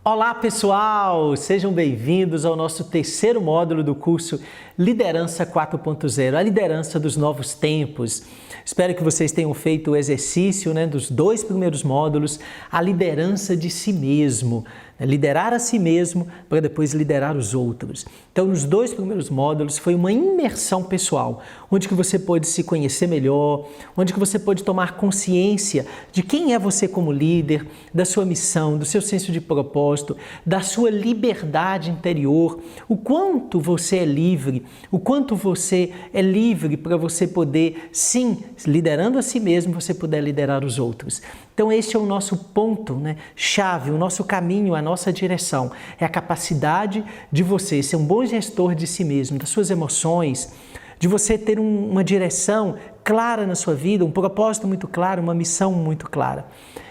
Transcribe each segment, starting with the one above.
Olá pessoal, sejam bem-vindos ao nosso terceiro módulo do curso Liderança 4.0, a liderança dos novos tempos. Espero que vocês tenham feito o exercício dos dois primeiros módulos, a liderança de si mesmo, liderar a si mesmo para depois liderar os outros. Então, nos dois primeiros módulos foi uma imersão pessoal, onde que você pôde se conhecer melhor, onde que você pôde tomar consciência de quem é você como líder, da sua missão, do seu senso de propósito, da sua liberdade interior, o quanto você é livre, o quanto você é livre para você poder, sim, liderando a si mesmo, você puder liderar os outros. Então esse é o nosso ponto, chave, o nosso caminho, a nossa direção. É a capacidade de você ser um bom gestor de si mesmo, das suas emoções, de você ter uma direção clara na sua vida, um propósito muito claro, uma missão muito clara.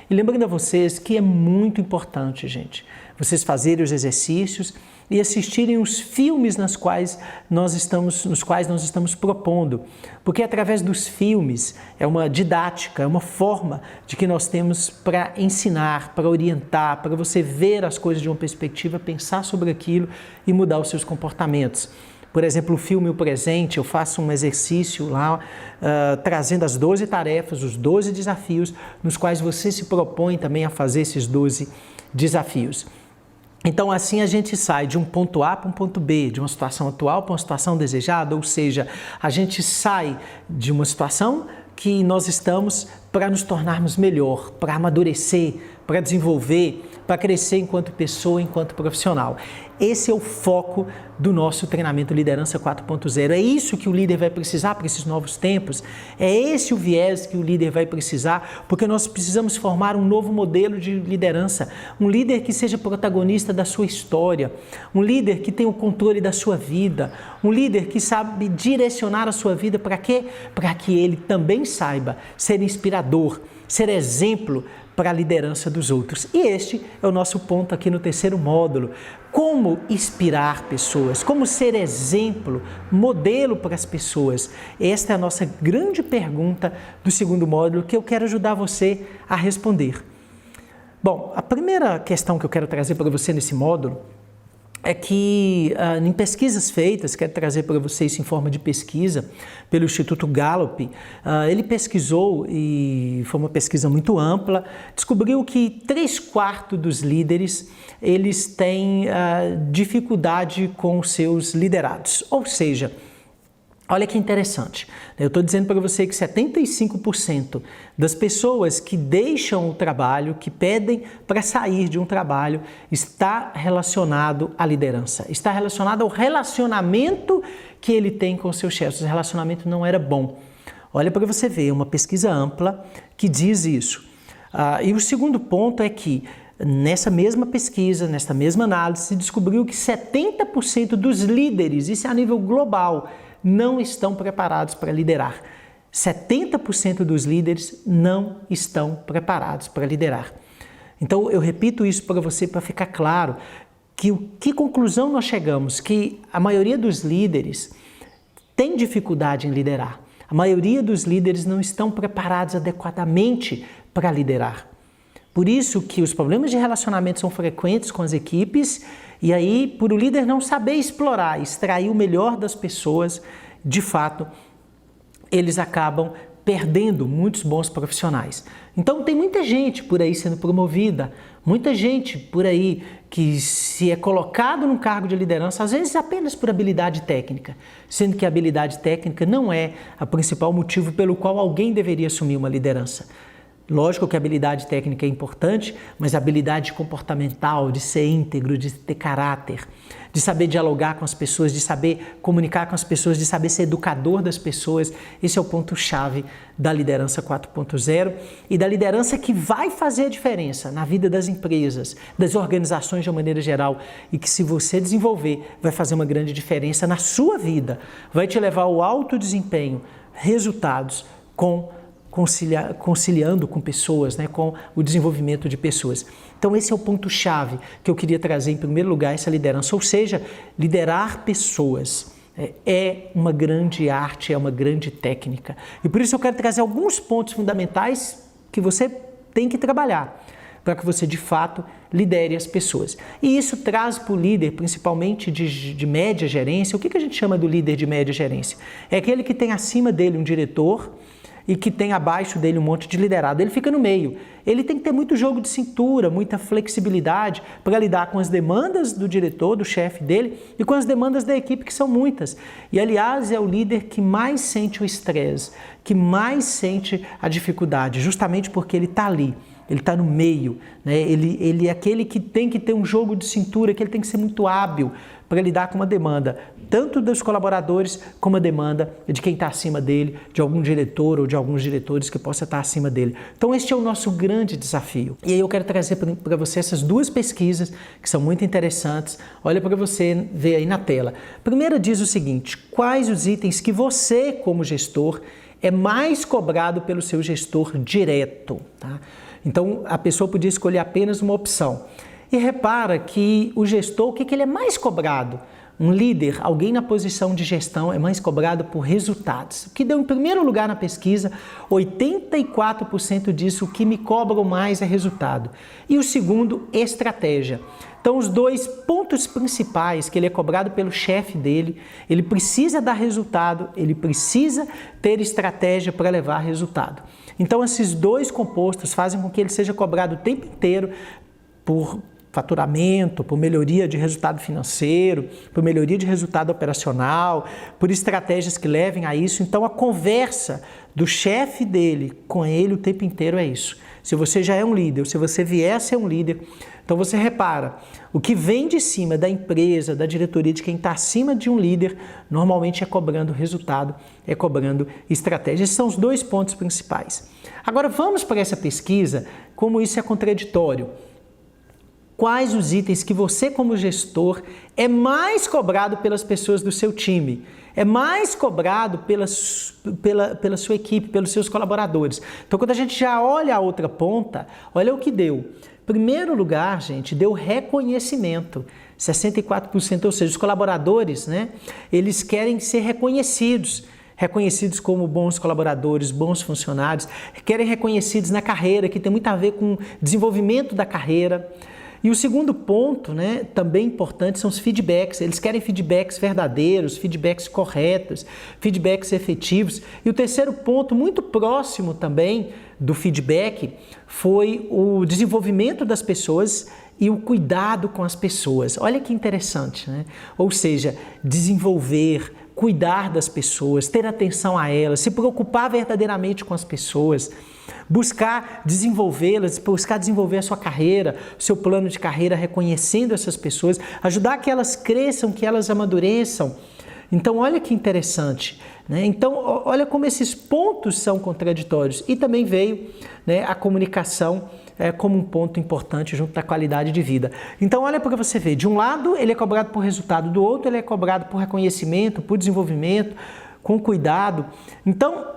E lembrando a vocês que é muito importante, gente, vocês fazerem os exercícios e assistirem os filmes nos quais nós estamos propondo. Porque através dos filmes é uma didática, é uma forma de que nós temos para ensinar, para orientar, para você ver as coisas de uma perspectiva, pensar sobre aquilo e mudar os seus comportamentos. Por exemplo, o filme O Presente, eu faço um exercício lá, trazendo as 12 tarefas, os 12 desafios, nos quais você se propõe também a fazer esses 12 desafios. Então, assim a gente sai de um ponto A para um ponto B, de uma situação atual para uma situação desejada, ou seja, a gente sai de uma situação que nós estamos para nos tornarmos melhor, para amadurecer, para desenvolver, para crescer enquanto pessoa, enquanto profissional. Esse é o foco do nosso treinamento Liderança 4.0. É isso que o líder vai precisar para esses novos tempos. É esse o viés que o líder vai precisar, porque nós precisamos formar um novo modelo de liderança. Um líder que seja protagonista da sua história. Um líder que tenha o controle da sua vida. Um líder que sabe direcionar a sua vida para quê? Para que ele também saiba ser inspirador, ser exemplo para a liderança dos outros. E este é o nosso ponto aqui no terceiro módulo. Como inspirar pessoas, como ser exemplo, modelo para as pessoas. Esta é a nossa grande pergunta do segundo módulo que eu quero ajudar você a responder. Bom, a primeira questão que eu quero trazer para você nesse módulo é que em pesquisas feitas, quero trazer para vocês isso em forma de pesquisa, pelo Instituto Gallup, ele pesquisou, e foi uma pesquisa muito ampla, descobriu que 3/4 dos líderes, eles têm dificuldade com os seus liderados, ou seja, olha que interessante, eu estou dizendo para você que 75% das pessoas que deixam o trabalho, que pedem para sair de um trabalho, está relacionado à liderança, está relacionado ao relacionamento que ele tem com os seus chefes. O relacionamento não era bom. Olha para você ver, uma pesquisa ampla que diz isso. E o segundo ponto é que nessa mesma pesquisa, nessa mesma análise, se descobriu que 70% dos líderes, isso é a nível global, não estão preparados para liderar. 70% dos líderes não estão preparados para liderar. Então, eu repito isso para você, para ficar claro, que conclusão nós chegamos? Que a maioria dos líderes tem dificuldade em liderar. A maioria dos líderes não estão preparados adequadamente para liderar. Por isso que os problemas de relacionamento são frequentes com as equipes, e aí, por o líder não saber explorar, extrair o melhor das pessoas, de fato, eles acabam perdendo muitos bons profissionais. Então, tem muita gente por aí sendo promovida, muita gente por aí que se é colocado num cargo de liderança, às vezes apenas por habilidade técnica, sendo que a habilidade técnica não é o principal motivo pelo qual alguém deveria assumir uma liderança. Lógico que a habilidade técnica é importante, mas a habilidade comportamental, de ser íntegro, de ter caráter, de saber dialogar com as pessoas, de saber comunicar com as pessoas, de saber ser educador das pessoas, esse é o ponto-chave da liderança 4.0 e da liderança que vai fazer a diferença na vida das empresas, das organizações de uma maneira geral, e que, se você desenvolver, vai fazer uma grande diferença na sua vida, vai te levar ao alto desempenho, resultados conciliando com pessoas, com o desenvolvimento de pessoas. Então esse é o ponto-chave que eu queria trazer em primeiro lugar, essa liderança, ou seja, liderar pessoas. É uma grande arte, é uma grande técnica. E por isso eu quero trazer alguns pontos fundamentais que você tem que trabalhar. para que você de fato lidere as pessoas. E isso traz para o líder, principalmente de média gerência, o que a gente chama do líder de média gerência? É aquele que tem acima dele um diretor e que tem abaixo dele um monte de liderado. Ele fica no meio. Ele tem que ter muito jogo de cintura, muita flexibilidade para lidar com as demandas do diretor, do chefe dele e com as demandas da equipe, que são muitas. E, aliás, é o líder que mais sente o estresse, que mais sente a dificuldade, justamente porque ele está ali. Ele está no meio, né? Ele é aquele que tem que ter um jogo de cintura, que ele tem que ser muito hábil para lidar com uma demanda, tanto dos colaboradores como a demanda de quem está acima dele, de algum diretor ou de alguns diretores que possa estar acima dele. Então este é o nosso grande desafio. E aí eu quero trazer para você essas duas pesquisas que são muito interessantes. Olha para você ver aí na tela. A primeira diz o seguinte: quais os itens que você, como gestor, é mais cobrado pelo seu gestor direto, tá? Então, a pessoa podia escolher apenas uma opção. E repara que o gestor, o que ele é mais cobrado? Um líder, alguém na posição de gestão, é mais cobrado por resultados. O que deu em primeiro lugar na pesquisa, 84% disso, o que me cobram mais é resultado. E o segundo, estratégia. Então, os dois pontos principais que ele é cobrado pelo chefe dele, ele precisa dar resultado, ele precisa ter estratégia para levar resultado. Então, esses dois compostos fazem com que ele seja cobrado o tempo inteiro por faturamento, por melhoria de resultado financeiro, por melhoria de resultado operacional, por estratégias que levem a isso. Então, a conversa do chefe dele com ele o tempo inteiro é isso. Se você já é um líder, ou se você vier a ser um líder, então você repara, o que vem de cima da empresa, da diretoria, de quem está acima de um líder, normalmente é cobrando resultado, é cobrando estratégia. Esses são os dois pontos principais. Agora vamos para essa pesquisa, como isso é contraditório. Quais os itens que você, como gestor, é mais cobrado pelas pessoas do seu time? É mais cobrado pela sua equipe, pelos seus colaboradores. Então, quando a gente já olha a outra ponta, olha o que deu. Primeiro lugar, gente, deu reconhecimento. 64%, ou seja, os colaboradores, né? Eles querem ser reconhecidos como bons colaboradores, bons funcionários, querem reconhecidos na carreira, que tem muito a ver com desenvolvimento da carreira. E o segundo ponto, né, também importante, são os feedbacks. Eles querem feedbacks verdadeiros, feedbacks corretos, feedbacks efetivos. E o terceiro ponto, muito próximo também do feedback, foi o desenvolvimento das pessoas e o cuidado com as pessoas. Olha que interessante, né? Ou seja, desenvolver, cuidar das pessoas, ter atenção a elas, se preocupar verdadeiramente com as pessoas, buscar desenvolvê-las, buscar desenvolver a sua carreira, o seu plano de carreira, reconhecendo essas pessoas, ajudar que elas cresçam, que elas amadureçam. Então, olha que interessante, né? Então, olha como esses pontos são contraditórios. E também veio, né, a comunicação como um ponto importante junto da qualidade de vida. Então, olha para você ver. De um lado, ele é cobrado por resultado. Do outro, ele é cobrado por reconhecimento, por desenvolvimento, com cuidado. Então,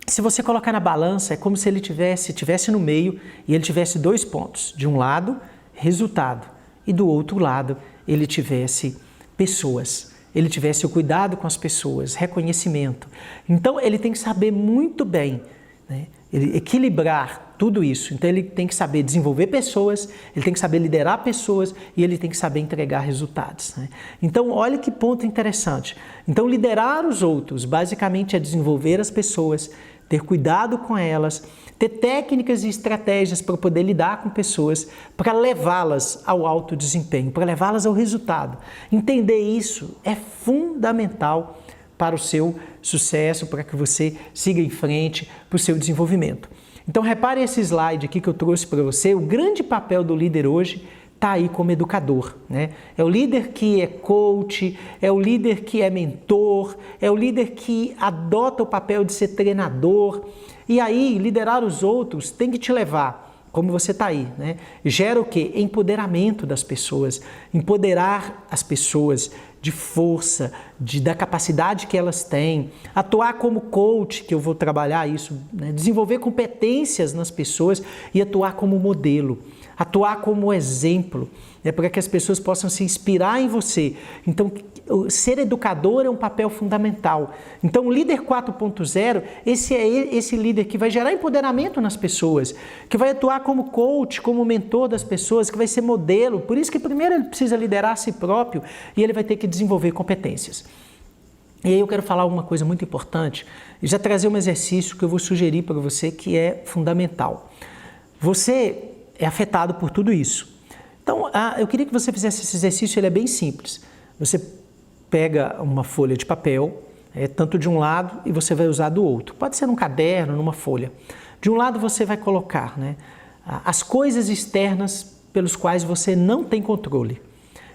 se você colocar na balança, é como se ele tivesse no meio e ele tivesse dois pontos. De um lado, resultado. E do outro lado, ele tivesse pessoas. Ele tivesse o cuidado com as pessoas, reconhecimento. Então, ele tem que saber muito bem, né, equilibrar tudo isso. Então, ele tem que saber desenvolver pessoas, ele tem que saber liderar pessoas e ele tem que saber entregar resultados, né? Então, olha que ponto interessante. Então, liderar os outros, basicamente, é desenvolver as pessoas, ter cuidado com elas, ter técnicas e estratégias para poder lidar com pessoas, para levá-las ao alto desempenho, para levá-las ao resultado. Entender isso é fundamental para o seu sucesso, para que você siga em frente, para o seu desenvolvimento. Então, repare esse slide aqui que eu trouxe para você. O grande papel do líder hoje está aí como educador, né? É o líder que é coach, é o líder que é mentor, é o líder que adota o papel de ser treinador. E aí, liderar os outros tem que te levar, como você está aí, né? Gera o quê? Empoderamento das pessoas, empoderar as pessoas de força, da capacidade que elas têm, atuar como coach, que eu vou trabalhar isso, né? Desenvolver competências nas pessoas e atuar como modelo, atuar como exemplo, né? Para que as pessoas possam se inspirar em você. Então, ser educador é um papel fundamental. Então, o líder 4.0, esse é esse líder que vai gerar empoderamento nas pessoas, que vai atuar como coach, como mentor das pessoas, que vai ser modelo. Por isso que primeiro ele precisa liderar a si próprio e ele vai ter que desenvolver competências. E aí eu quero falar uma coisa muito importante e já trazer um exercício que eu vou sugerir para você que é fundamental. Você é afetado por tudo isso. Então, eu queria que você fizesse esse exercício, ele é bem simples. Você pega uma folha de papel, tanto de um lado e você vai usar do outro. Pode ser num caderno, numa folha. De um lado você vai colocar, né, as coisas externas pelos quais você não tem controle.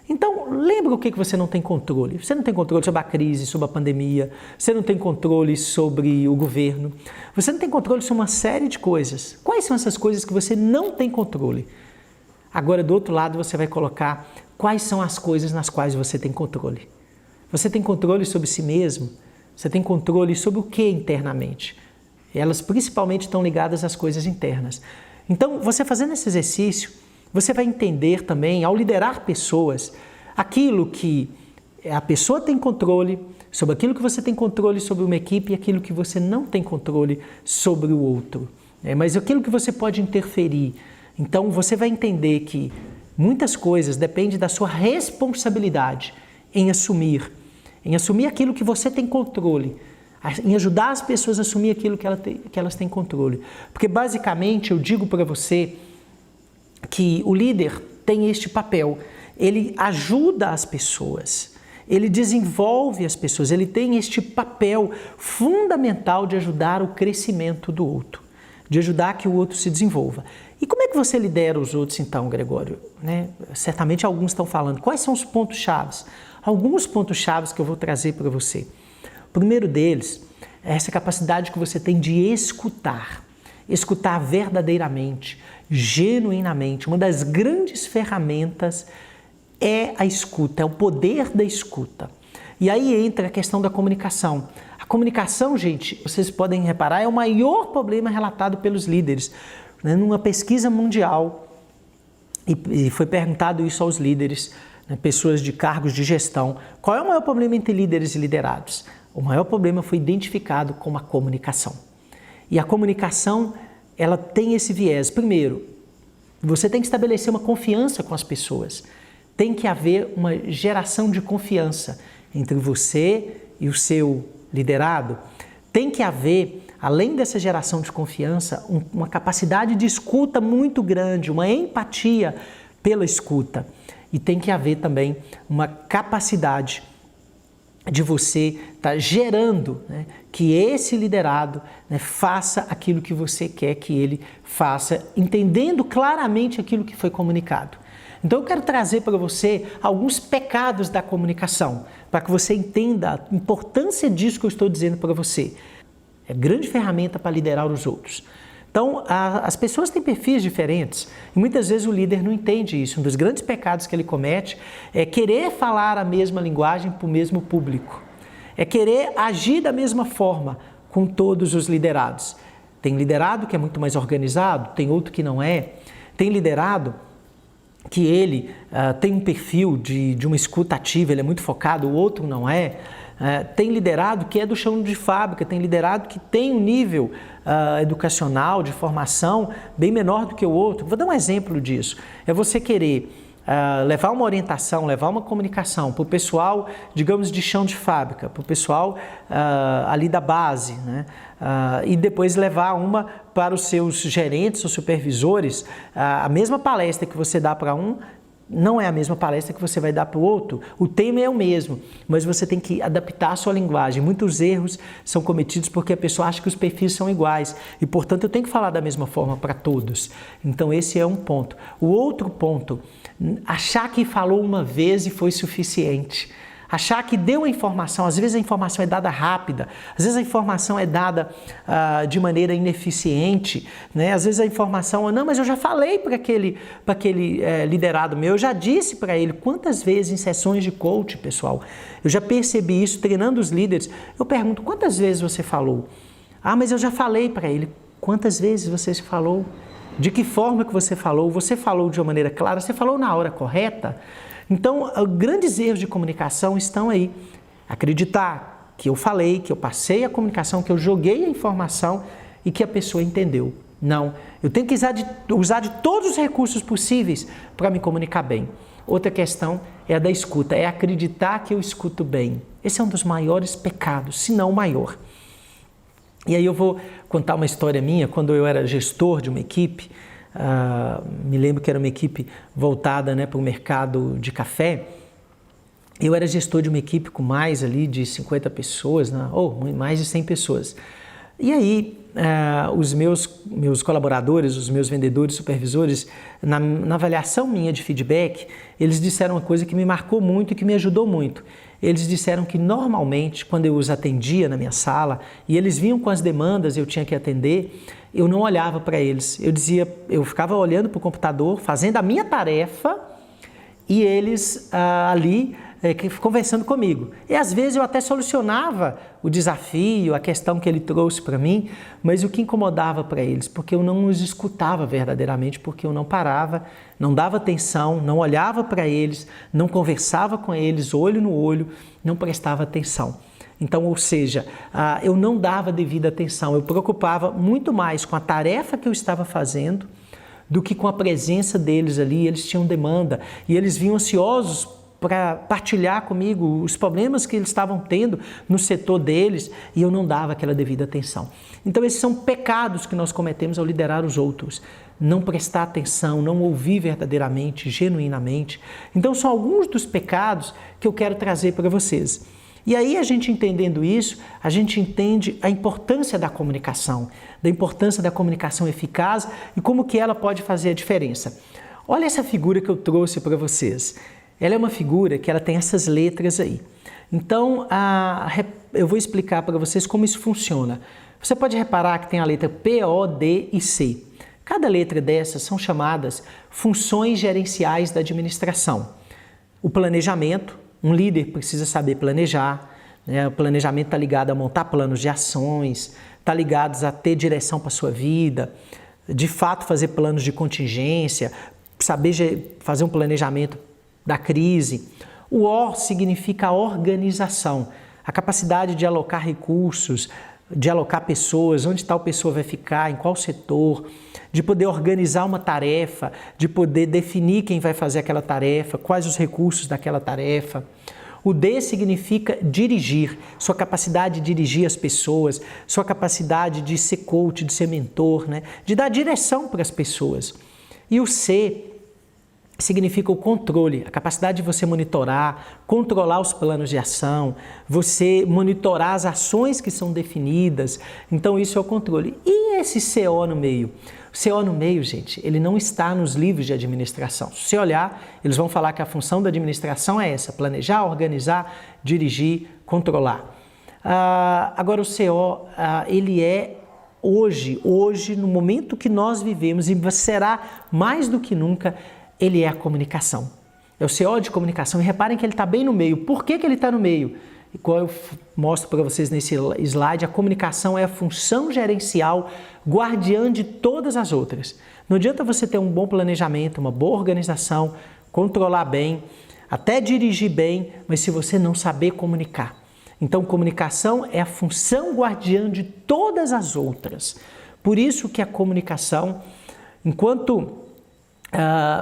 Então, lembra o que você não tem controle? Você não tem controle sobre a crise, sobre a pandemia, você não tem controle sobre o governo, você não tem controle sobre uma série de coisas. Quais são essas coisas que você não tem controle? Agora, do outro lado, você vai colocar quais são as coisas nas quais você tem controle. Você tem controle sobre si mesmo? Você tem controle sobre o que internamente? Elas principalmente estão ligadas às coisas internas. Então, você fazendo esse exercício, você vai entender também, ao liderar pessoas, aquilo que a pessoa tem controle, sobre aquilo que você tem controle sobre uma equipe e aquilo que você não tem controle sobre o outro. Mas aquilo que você pode interferir. Então, você vai entender que muitas coisas dependem da sua responsabilidade em assumir aquilo que você tem controle, em ajudar as pessoas a assumir aquilo que elas têm controle. Porque, basicamente, eu digo para você que o líder tem este papel, ele ajuda as pessoas, ele desenvolve as pessoas, ele tem este papel fundamental de ajudar o crescimento do outro, de ajudar que o outro se desenvolva. E como é que você lidera os outros então, Gregório? Certamente alguns estão falando. Quais são os pontos-chave? Alguns pontos-chave que eu vou trazer para você. O primeiro deles é essa capacidade que você tem de escutar. Escutar verdadeiramente, genuinamente. Uma das grandes ferramentas é a escuta, é o poder da escuta. E aí entra a questão da comunicação. A comunicação, gente, vocês podem reparar, é o maior problema relatado pelos líderes. Numa pesquisa mundial, e foi perguntado isso aos líderes, pessoas de cargos de gestão, qual é o maior problema entre líderes e liderados? O maior problema foi identificado como a comunicação. E a comunicação, ela tem esse viés. Primeiro, você tem que estabelecer uma confiança com as pessoas. Tem que haver uma geração de confiança entre você e o seu liderado. Tem que haver, além dessa geração de confiança, uma capacidade de escuta muito grande, uma empatia pela escuta. E tem que haver também uma capacidade de você estar gerando, que esse liderado faça aquilo que você quer que ele faça, entendendo claramente aquilo que foi comunicado. Então eu quero trazer para você alguns pecados da comunicação, para que você entenda a importância disso que eu estou dizendo para você. É grande ferramenta para liderar os outros. Então, as pessoas têm perfis diferentes e muitas vezes o líder não entende isso. Um dos grandes pecados que ele comete é querer falar a mesma linguagem para o mesmo público. É querer agir da mesma forma com todos os liderados. Tem liderado que é muito mais organizado, tem outro que não é. Tem liderado que ele tem um perfil de uma escuta ativa, ele é muito focado, o outro não é. Tem liderado que é do chão de fábrica, tem liderado que tem um nível educacional, de formação, bem menor do que o outro. Vou dar um exemplo disso. É você querer levar uma orientação, levar uma comunicação para o pessoal, digamos, de chão de fábrica, para o pessoal ali da base, e depois levar uma para os seus gerentes ou supervisores. A mesma palestra que você dá para um não é a mesma palestra que você vai dar para o outro. O tema é o mesmo, mas você tem que adaptar a sua linguagem. Muitos erros são cometidos porque a pessoa acha que os perfis são iguais e, portanto, eu tenho que falar da mesma forma para todos. Então, esse é um ponto. O outro ponto, achar que falou uma vez e foi suficiente. Achar que deu a informação, às vezes a informação é dada rápida, às vezes a informação é dada de maneira ineficiente, às vezes a informação, não, mas eu já falei para aquele liderado meu, eu já disse para ele. Quantas vezes em sessões de coach, pessoal, eu já percebi isso treinando os líderes, eu pergunto, quantas vezes você falou? Ah, mas eu já falei para ele. Quantas vezes você falou? De que forma que você falou? Você falou de uma maneira clara? Você falou na hora correta? Então, grandes erros de comunicação estão aí. Acreditar que eu falei, que eu passei a comunicação, que eu joguei a informação e que a pessoa entendeu. Não, eu tenho que usar de todos os recursos possíveis para me comunicar bem. Outra questão é a da escuta, é acreditar que eu escuto bem. Esse é um dos maiores pecados, se não o maior. E aí eu vou contar uma história minha. Quando eu era gestor de uma equipe, me lembro que era uma equipe voltada, né, para o mercado de café. Eu era gestor de uma equipe com mais ali de 50 pessoas, né, ou mais de 100 pessoas. E aí os meus colaboradores, os meus vendedores, supervisores, na avaliação minha de feedback, eles disseram uma coisa que me marcou muito e que me ajudou muito. Eles disseram que normalmente, quando eu os atendia na minha sala e eles vinham com as demandas e eu tinha que atender, eu não olhava para eles. Eu ficava olhando para o computador, fazendo a minha tarefa e eles ali conversando comigo. E às vezes eu até solucionava o desafio, a questão que ele trouxe para mim, mas o que incomodava para eles, porque eu não os escutava verdadeiramente, porque eu não parava, não dava atenção, não olhava para eles, não conversava com eles, olho no olho, não prestava atenção. Então, ou seja, eu não dava devida atenção, eu preocupava muito mais com a tarefa que eu estava fazendo do que com a presença deles ali. Eles tinham demanda e eles vinham ansiosos para partilhar comigo os problemas que eles estavam tendo no setor deles e eu não dava aquela devida atenção. Então, esses são pecados que nós cometemos ao liderar os outros. Não prestar atenção, não ouvir verdadeiramente, genuinamente. Então, são alguns dos pecados que eu quero trazer para vocês. E aí, a gente entendendo isso, a gente entende a importância da comunicação eficaz e como que ela pode fazer a diferença. Olha essa figura que eu trouxe para vocês. Ela é uma figura que ela tem essas letras aí. Então, eu vou explicar para vocês como isso funciona. Você pode reparar que tem a letra P, O, D e C. Cada letra dessas são chamadas funções gerenciais da administração. O planejamento, um líder precisa saber planejar, né? O planejamento está ligado a montar planos de ações, está ligado a ter direção para a sua vida, de fato fazer planos de contingência, saber fazer um planejamento da crise. O O significa a organização, a capacidade de alocar recursos, de alocar pessoas, onde tal pessoa vai ficar, em qual setor, de poder organizar uma tarefa, de poder definir quem vai fazer aquela tarefa, quais os recursos daquela tarefa. O D significa dirigir, sua capacidade de dirigir as pessoas, sua capacidade de ser coach, de ser mentor, né? De dar direção para as pessoas. E o C significa o controle, a capacidade de você monitorar, controlar os planos de ação, você monitorar as ações que são definidas. Então, isso é o controle. E esse CO no meio? O CO no meio, gente, ele não está nos livros de administração. Se você olhar, eles vão falar que a função da administração é essa: planejar, organizar, dirigir, controlar. Agora, o CO, ele é hoje, no momento que nós vivemos, e será mais do que nunca, ele é a comunicação. É o CO de comunicação. E reparem que ele está bem no meio. Por que ele está no meio? E qual eu mostro para vocês nesse slide, a comunicação é a função gerencial guardiã de todas as outras. Não adianta você ter um bom planejamento, uma boa organização, controlar bem, até dirigir bem, mas se você não saber comunicar. Então, comunicação é a função guardiã de todas as outras. Por isso que a comunicação, enquanto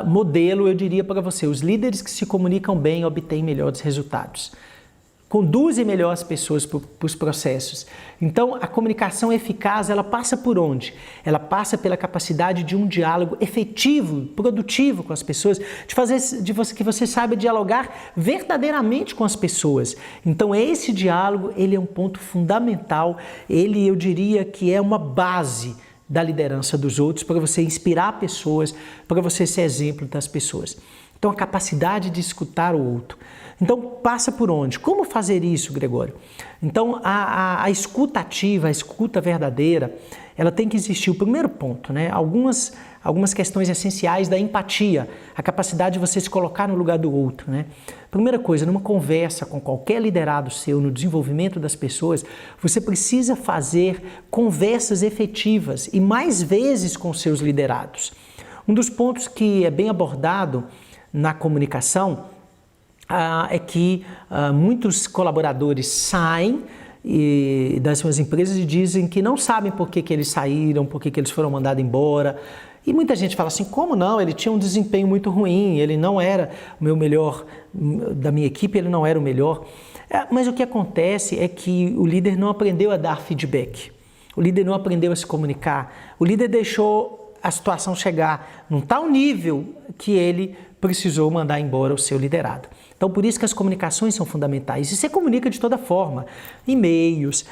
modelo, eu diria para você, os líderes que se comunicam bem obtêm melhores resultados. Conduzem melhor as pessoas para os processos. Então, a comunicação eficaz, ela passa por onde? Ela passa pela capacidade de um diálogo efetivo, produtivo com as pessoas, que você saiba dialogar verdadeiramente com as pessoas. Então, esse diálogo, ele é um ponto fundamental, eu diria que é uma base da liderança dos outros, para você inspirar pessoas, para você ser exemplo das pessoas. Então, a capacidade de escutar o outro. Então, passa por onde? Como fazer isso, Gregório? Então, a escuta ativa, a escuta verdadeira, ela tem que existir. O primeiro ponto, né? Algumas questões essenciais da empatia, a capacidade de você se colocar no lugar do outro, né? Primeira coisa, numa conversa com qualquer liderado seu, no desenvolvimento das pessoas, você precisa fazer conversas efetivas e mais vezes com seus liderados. Um dos pontos que é bem abordado na comunicação é que muitos colaboradores saem das suas empresas e dizem que não sabem por que eles saíram, por que eles foram mandados embora. E muita gente fala assim, como não? Ele tinha um desempenho muito ruim, ele não era o meu melhor, da minha equipe ele não era o melhor. Mas o que acontece é que o líder não aprendeu a dar feedback, o líder não aprendeu a se comunicar, o líder deixou a situação chegar num tal nível que ele precisou mandar embora o seu liderado. Então, por isso que as comunicações são fundamentais. E você comunica de toda forma. E-mails,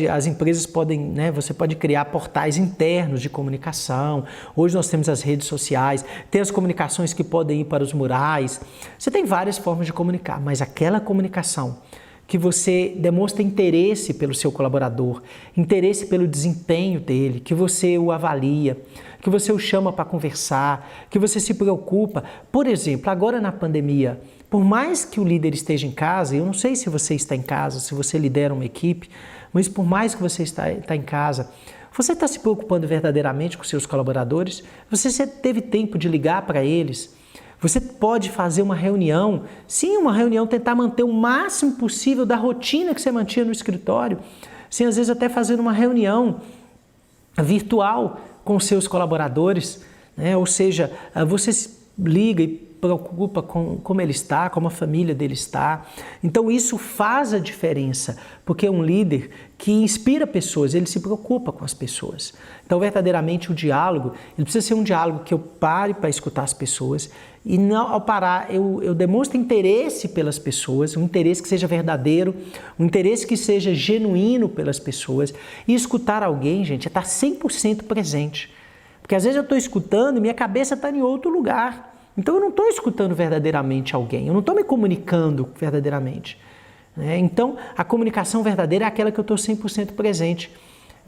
as empresas podem, você pode criar portais internos de comunicação. Hoje nós temos as redes sociais, tem as comunicações que podem ir para os murais. Você tem várias formas de comunicar, mas aquela comunicação que você demonstra interesse pelo seu colaborador, interesse pelo desempenho dele, que você o avalia, que você o chama para conversar, que você se preocupa. Por exemplo, agora na pandemia, por mais que o líder esteja em casa, eu não sei se você está em casa, se você lidera uma equipe, mas por mais que você está em casa, você está se preocupando verdadeiramente com seus colaboradores? Você teve tempo de ligar para eles? Você pode fazer uma reunião, sim, uma reunião, tentar manter o máximo possível da rotina que você mantinha no escritório, sim, às vezes até fazer uma reunião virtual com seus colaboradores, ou seja, você liga e preocupa com como ele está, como a família dele está. Então isso faz a diferença, porque é um líder que inspira pessoas, ele se preocupa com as pessoas. Então verdadeiramente o diálogo, ele precisa ser um diálogo que eu pare para escutar as pessoas e não, ao parar eu demonstro interesse pelas pessoas, um interesse que seja verdadeiro, um interesse que seja genuíno pelas pessoas. E escutar alguém, gente, é estar 100% presente. Porque às vezes eu estou escutando e minha cabeça está em outro lugar. Então eu não estou escutando verdadeiramente alguém, eu não estou me comunicando verdadeiramente. Então a comunicação verdadeira é aquela que eu estou 100% presente.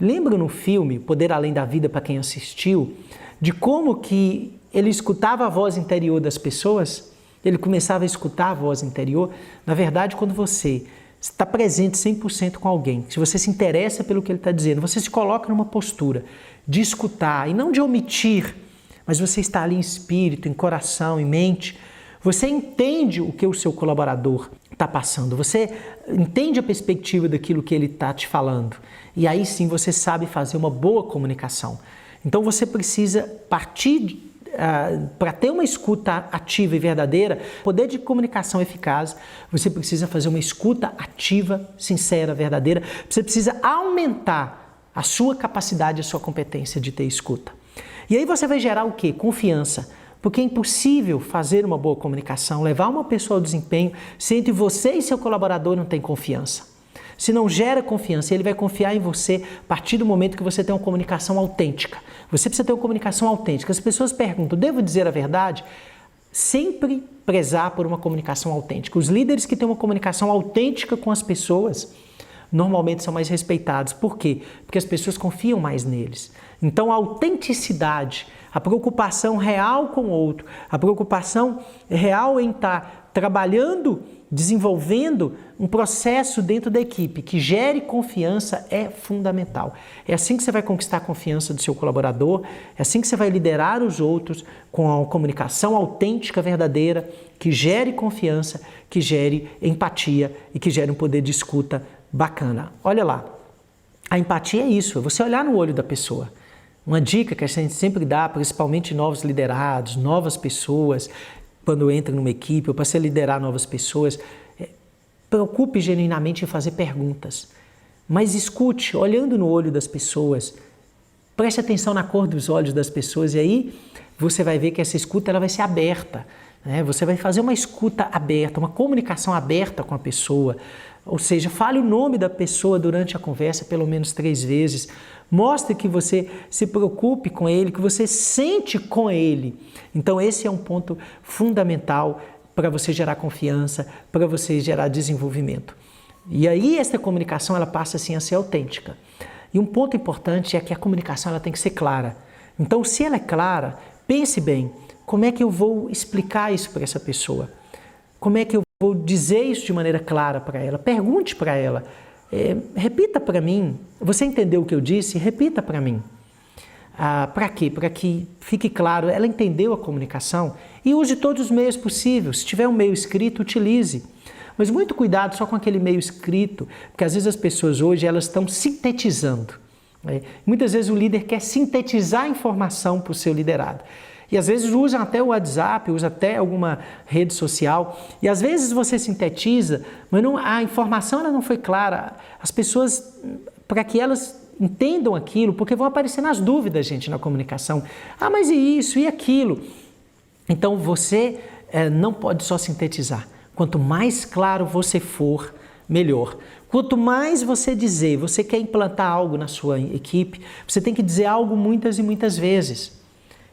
Lembra no filme Poder Além da Vida, para quem assistiu, de como que ele escutava a voz interior das pessoas? Ele começava a escutar a voz interior. Na verdade, quando você está presente 100% com alguém, se você se interessa pelo que ele está dizendo, você se coloca numa postura de escutar e não de omitir, mas você está ali em espírito, em coração, em mente, você entende o que o seu colaborador está passando, você entende a perspectiva daquilo que ele está te falando. E aí sim você sabe fazer uma boa comunicação. Então você precisa partir, para ter uma escuta ativa e verdadeira, poder de comunicação eficaz, você precisa fazer uma escuta ativa, sincera, verdadeira. Você precisa aumentar a sua capacidade, a sua competência de ter escuta. E aí você vai gerar o quê? Confiança. Porque é impossível fazer uma boa comunicação, levar uma pessoa ao desempenho, se entre você e seu colaborador não tem confiança. Se não gera confiança, ele vai confiar em você a partir do momento que você tem uma comunicação autêntica. Você precisa ter uma comunicação autêntica. As pessoas perguntam, devo dizer a verdade? Sempre prezar por uma comunicação autêntica. Os líderes que têm uma comunicação autêntica com as pessoas, normalmente são mais respeitados. Por quê? Porque as pessoas confiam mais neles. Então a autenticidade, a preocupação real com o outro, a preocupação real em estar trabalhando, desenvolvendo um processo dentro da equipe que gere confiança é fundamental. É assim que você vai conquistar a confiança do seu colaborador, é assim que você vai liderar os outros com a comunicação autêntica, verdadeira, que gere confiança, que gere empatia e que gere um poder de escuta bacana. Olha lá, a empatia é isso, é você olhar no olho da pessoa. Uma dica que a gente sempre dá, principalmente novos liderados, novas pessoas, quando entra numa equipe ou para se liderar novas pessoas, preocupe genuinamente em fazer perguntas. Mas escute, olhando no olho das pessoas, preste atenção na cor dos olhos das pessoas e aí você vai ver que essa escuta ela vai ser aberta. Você vai fazer uma escuta aberta, uma comunicação aberta com a pessoa. Ou seja, fale o nome da pessoa durante a conversa pelo menos 3 vezes. Mostre que você se preocupe com ele, que você sente com ele. Então esse é um ponto fundamental para você gerar confiança, para você gerar desenvolvimento. E aí essa comunicação ela passa assim a ser autêntica. E um ponto importante é que a comunicação ela tem que ser clara. Então se ela é clara, pense bem, como é que eu vou explicar isso para essa pessoa? Como é que eu vou dizer isso de maneira clara para ela? Pergunte para ela. Repita para mim. Você entendeu o que eu disse? Repita para mim. Para quê? Para que fique claro, ela entendeu a comunicação e use todos os meios possíveis. Se tiver um meio escrito, utilize. Mas muito cuidado só com aquele meio escrito, porque às vezes as pessoas hoje elas estão sintetizando. Né? Muitas vezes o líder quer sintetizar a informação para o seu liderado. E às vezes usam até o WhatsApp, usa até alguma rede social. E às vezes você sintetiza, mas a informação ela não foi clara. As pessoas, para que elas entendam aquilo, porque vão aparecendo as dúvidas, gente, na comunicação. Mas e isso, e aquilo? Então você não pode só sintetizar. Quanto mais claro você for, melhor. Quanto mais você dizer, você quer implantar algo na sua equipe, você tem que dizer algo muitas e muitas vezes.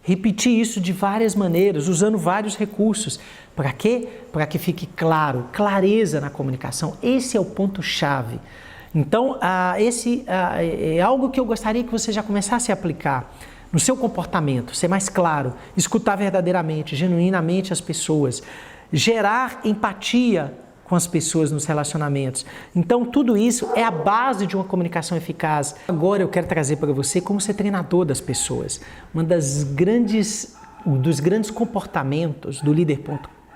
Repetir isso de várias maneiras, usando vários recursos. Para quê? Para que fique claro, clareza na comunicação. Esse é o ponto-chave. Então, esse é algo que eu gostaria que você já começasse a aplicar no seu comportamento, ser mais claro, escutar verdadeiramente, genuinamente as pessoas, gerar empatia com as pessoas nos relacionamentos. Então, tudo isso é a base de uma comunicação eficaz. Agora eu quero trazer para você como ser treinador das pessoas. Dos grandes comportamentos do líder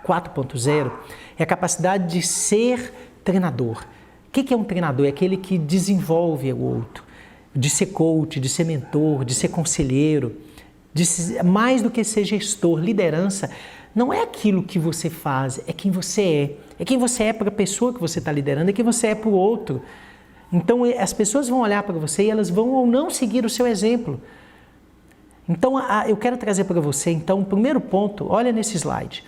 4.0 é a capacidade de ser treinador. O que é um treinador? É aquele que desenvolve o outro, de ser coach, de ser mentor, de ser conselheiro, mais do que ser gestor. Liderança não é aquilo que você faz, é quem você é. É quem você é para a pessoa que você está liderando, é quem você é para o outro. Então as pessoas vão olhar para você e elas vão ou não seguir o seu exemplo. Então eu quero trazer para você, então, o primeiro ponto, olha nesse slide.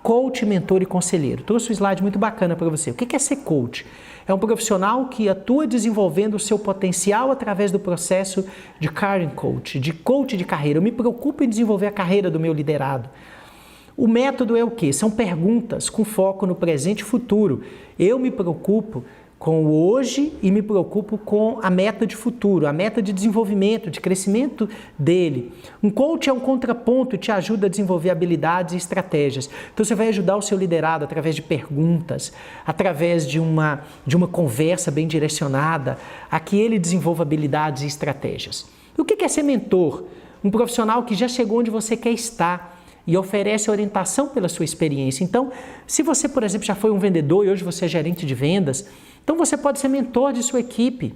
Coach, mentor e conselheiro. Trouxe um slide muito bacana para você. O que é ser coach? É um profissional que atua desenvolvendo o seu potencial através do processo de career coach de carreira. Eu me preocupo em desenvolver a carreira do meu liderado. O método é o quê? São perguntas com foco no presente e futuro. Eu me preocupo com o hoje e me preocupo com a meta de futuro, a meta de desenvolvimento, de crescimento dele. Um coach é um contraponto e te ajuda a desenvolver habilidades e estratégias. Então você vai ajudar o seu liderado através de perguntas, através de uma conversa bem direcionada, a que ele desenvolva habilidades e estratégias. E o que é ser mentor? Um profissional que já chegou onde você quer estar e oferece orientação pela sua experiência. Então, se você, por exemplo, já foi um vendedor e hoje você é gerente de vendas, então você pode ser mentor de sua equipe.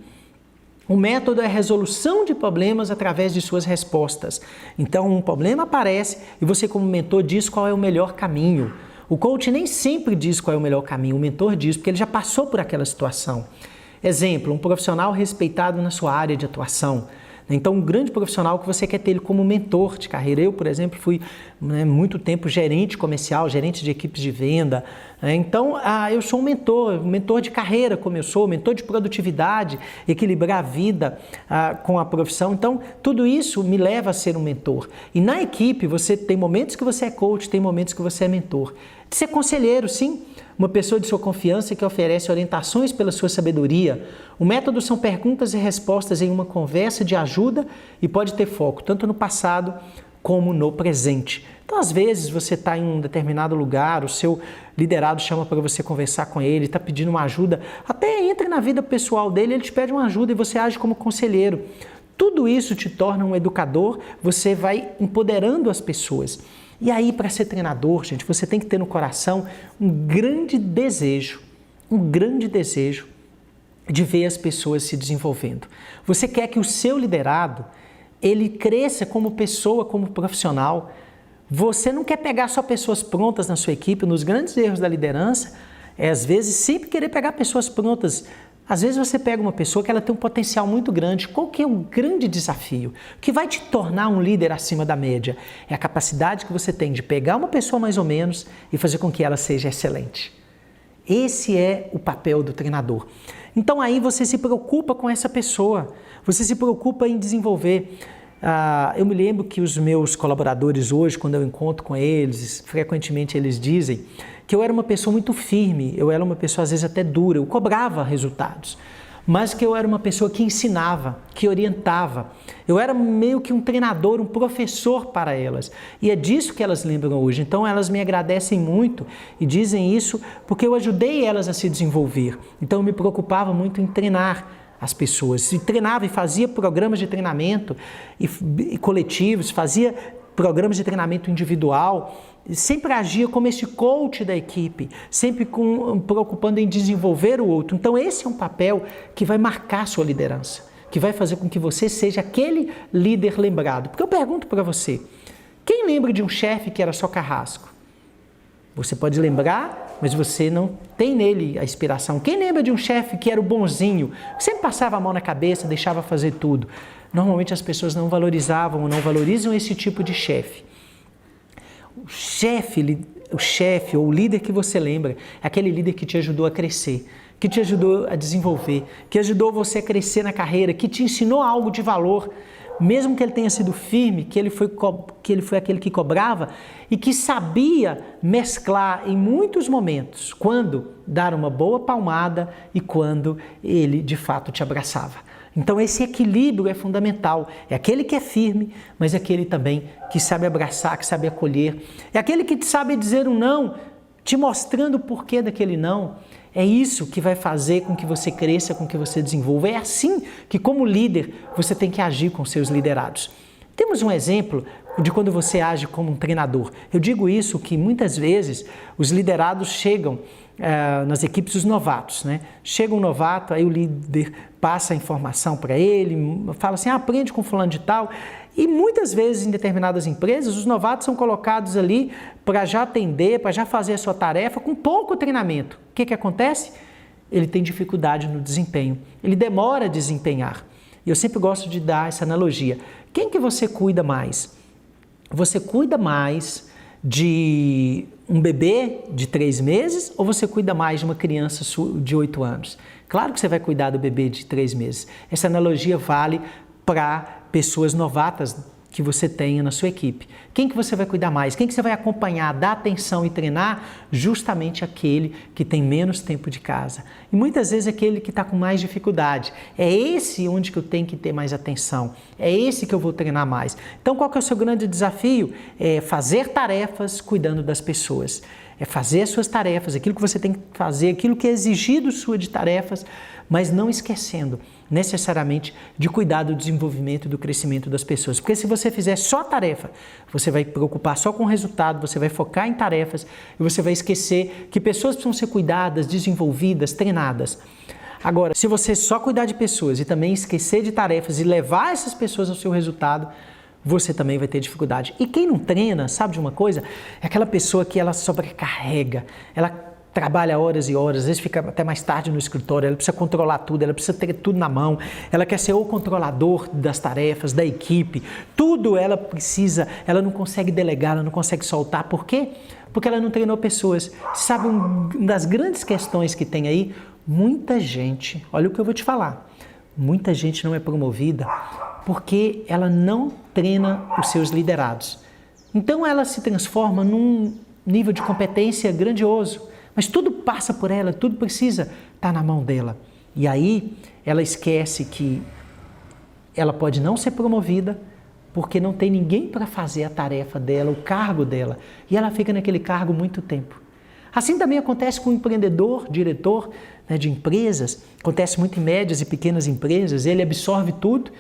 O método é a resolução de problemas através de suas respostas. Então, um problema aparece e você, como mentor, diz qual é o melhor caminho. O coach nem sempre diz qual é o melhor caminho, o mentor diz, porque ele já passou por aquela situação. Exemplo, um profissional respeitado na sua área de atuação. Então, um grande profissional que você quer ter ele como mentor de carreira. Eu, por exemplo, fui muito tempo gerente comercial, gerente de equipes de venda. Então, eu sou um mentor de carreira, como eu sou, mentor de produtividade, equilibrar a vida com a profissão. Então, tudo isso me leva a ser um mentor. E na equipe, você tem momentos que você é coach, tem momentos que você é mentor. De ser conselheiro, sim. Uma pessoa de sua confiança que oferece orientações pela sua sabedoria. O método são perguntas e respostas em uma conversa de ajuda e pode ter foco tanto no passado como no presente. Então, às vezes, você está em um determinado lugar, o seu liderado chama para você conversar com ele, está pedindo uma ajuda, até entra na vida pessoal dele, ele te pede uma ajuda e você age como conselheiro. Tudo isso te torna um educador, você vai empoderando as pessoas. E aí, para ser treinador, gente, você tem que ter no coração um grande desejo de ver as pessoas se desenvolvendo. Você quer que o seu liderado, ele cresça como pessoa, como profissional. Você não quer pegar só pessoas prontas na sua equipe. Nos grandes erros da liderança, às vezes, sempre querer pegar pessoas prontas. Às vezes você pega uma pessoa que ela tem um potencial muito grande. Qual que é o grande desafio? O que vai te tornar um líder acima da média? É a capacidade que você tem de pegar uma pessoa mais ou menos e fazer com que ela seja excelente. Esse é o papel do treinador. Então aí você se preocupa com essa pessoa, você se preocupa em desenvolver. Eu me lembro que os meus colaboradores hoje, quando eu encontro com eles, frequentemente eles dizem que eu era uma pessoa muito firme, eu era uma pessoa às vezes até dura, eu cobrava resultados, mas que eu era uma pessoa que ensinava, que orientava. Eu era meio que um treinador, um professor para elas. E é disso que elas lembram hoje. Então elas me agradecem muito e dizem isso porque eu ajudei elas a se desenvolver. Então eu me preocupava muito em treinar as pessoas, e treinava e fazia programas de treinamento e coletivos, fazia programas de treinamento individual, sempre agia como esse coach da equipe, sempre preocupando em desenvolver o outro. Então esse é um papel que vai marcar a sua liderança, que vai fazer com que você seja aquele líder lembrado. Porque eu pergunto para você, quem lembra de um chefe que era só carrasco? Você pode lembrar, mas você não tem nele a inspiração. Quem lembra de um chefe que era o bonzinho, que sempre passava a mão na cabeça, deixava fazer tudo? Normalmente as pessoas não valorizavam ou não valorizam esse tipo de chefe. O chefe ou o líder que você lembra é aquele líder que te ajudou a crescer, que te ajudou a desenvolver, que ajudou você a crescer na carreira, que te ensinou algo de valor, mesmo que ele tenha sido firme, que ele foi aquele que cobrava e que sabia mesclar em muitos momentos, quando dar uma boa palmada e quando ele de fato te abraçava. Então esse equilíbrio é fundamental, é aquele que é firme, mas é aquele também que sabe abraçar, que sabe acolher, é aquele que sabe dizer um não, te mostrando o porquê daquele não. É isso que vai fazer com que você cresça, com que você desenvolva. É assim que, como líder, você tem que agir com seus liderados. Temos um exemplo de quando você age como um treinador. Eu digo isso que muitas vezes os liderados chegam nas equipes dos novatos, né? Chega um novato, aí o líder passa a informação para ele, fala assim, aprende com fulano de tal. E muitas vezes em determinadas empresas, os novatos são colocados ali para já atender, para já fazer a sua tarefa com pouco treinamento. O que acontece? Ele tem dificuldade no desempenho, ele demora a desempenhar. E eu sempre gosto de dar essa analogia. Quem que você cuida mais? Você cuida mais de um bebê de 3 meses ou você cuida mais de uma criança de 8 anos? Claro que você vai cuidar do bebê de 3 meses. Essa analogia vale para pessoas novatas que você tenha na sua equipe. Quem que você vai cuidar mais? Quem que você vai acompanhar, dar atenção e treinar? Justamente aquele que tem menos tempo de casa. E muitas vezes aquele que está com mais dificuldade. É esse onde que eu tenho que ter mais atenção. É esse que eu vou treinar mais. Então qual que é o seu grande desafio? É fazer tarefas cuidando das pessoas. É fazer as suas tarefas, aquilo que você tem que fazer, aquilo que é exigido sua de tarefas, mas não esquecendo necessariamente de cuidar do desenvolvimento e do crescimento das pessoas. Porque se você fizer só a tarefa, você vai preocupar só com o resultado, você vai focar em tarefas e você vai esquecer que pessoas precisam ser cuidadas, desenvolvidas, treinadas. Agora, se você só cuidar de pessoas e também esquecer de tarefas e levar essas pessoas ao seu resultado, você também vai ter dificuldade. E quem não treina, sabe de uma coisa? É aquela pessoa que ela sobrecarrega, ela trabalha horas e horas, às vezes fica até mais tarde no escritório, ela precisa controlar tudo, ela precisa ter tudo na mão, ela quer ser o controlador das tarefas, da equipe, tudo ela precisa, ela não consegue delegar, ela não consegue soltar. Por quê? Porque ela não treinou pessoas. Sabe uma das grandes questões que tem aí? Muita gente, olha o que eu vou te falar, muita gente não é promovida porque ela não treina os seus liderados. Então ela se transforma num nível de competência grandioso, mas tudo passa por ela, tudo precisa estar na mão dela. E aí ela esquece que ela pode não ser promovida porque não tem ninguém para fazer a tarefa dela, o cargo dela. E ela fica naquele cargo muito tempo. Assim também acontece com o empreendedor, diretor, né, de empresas. Acontece muito em médias e pequenas empresas. Ele absorve tudo,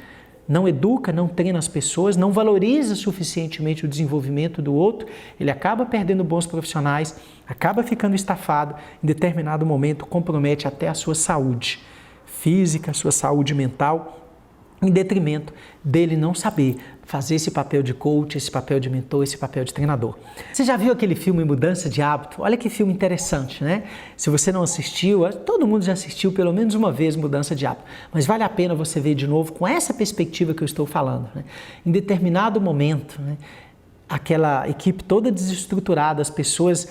não educa, não treina as pessoas, não valoriza suficientemente o desenvolvimento do outro, ele acaba perdendo bons profissionais, acaba ficando estafado, em determinado momento compromete até a sua saúde física, a sua saúde mental, em detrimento dele não saber fazer esse papel de coach, esse papel de mentor, esse papel de treinador. Você já viu aquele filme Mudança de Hábito? Olha que filme interessante, né? Se você não assistiu, todo mundo já assistiu pelo menos uma vez Mudança de Hábito, mas vale a pena você ver de novo com essa perspectiva que eu estou falando, né? Em determinado momento, né, aquela equipe toda desestruturada, as pessoas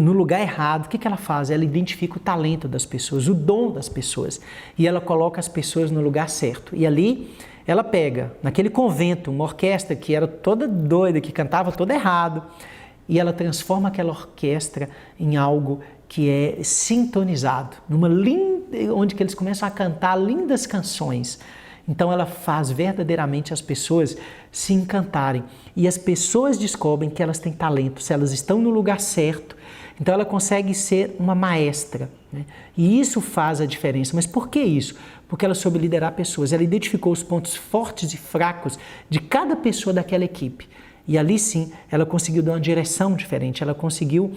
no lugar errado, o que ela faz? Ela identifica o talento das pessoas, o dom das pessoas, e ela coloca as pessoas no lugar certo. E ali ela pega, naquele convento, uma orquestra que era toda doida, que cantava todo errado, e ela transforma aquela orquestra em algo que é sintonizado, onde que eles começam a cantar lindas canções. Então ela faz verdadeiramente as pessoas se encantarem. E as pessoas descobrem que elas têm talento, se elas estão no lugar certo. Então ela consegue ser uma maestra, né? E isso faz a diferença. Mas por que isso? Porque ela soube liderar pessoas, ela identificou os pontos fortes e fracos de cada pessoa daquela equipe. E ali sim, ela conseguiu dar uma direção diferente, ela conseguiu